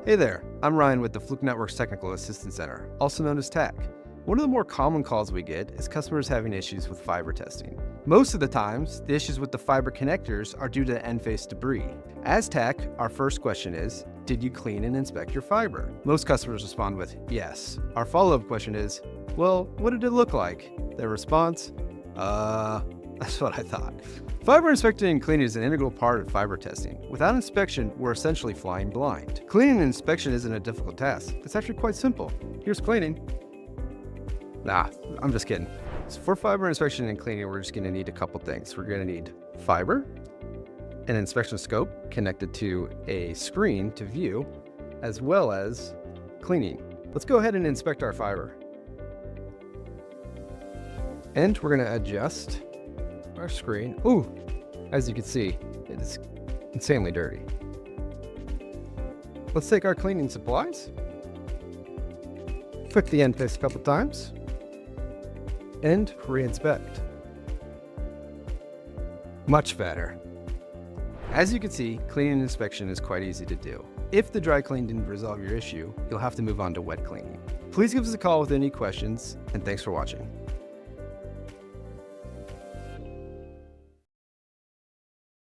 Hey there, I'm Ryan with the Fluke Network's Technical Assistance Center, also known as TAC. One of the more common calls we get is customers having issues with fiber testing. Most of the times, the issues with the fiber connectors are due to end-face debris. As TAC, our first question is, did you clean and inspect your fiber? Most customers respond with yes. Our follow-up question is, well, what did it look like? Their response, that's what I thought. Fiber inspecting and cleaning is an integral part of fiber testing. Without inspection, we're essentially flying blind. Cleaning and inspection isn't a difficult task. It's actually quite simple. Here's cleaning. Nah, I'm just kidding. So for fiber inspection and cleaning, we're just gonna need a couple things. We're gonna need fiber, an inspection scope connected to a screen to view, as well as cleaning. Let's go ahead and inspect our fiber. And we're gonna adjust our screen. Ooh, as you can see, it is insanely dirty. Let's take our cleaning supplies, flick the end face a couple times, and re-inspect. Much better. As you can see, cleaning and inspection is quite easy to do. If the dry clean didn't resolve your issue, you'll have to move on to wet cleaning. Please give us a call with any questions, and thanks for watching.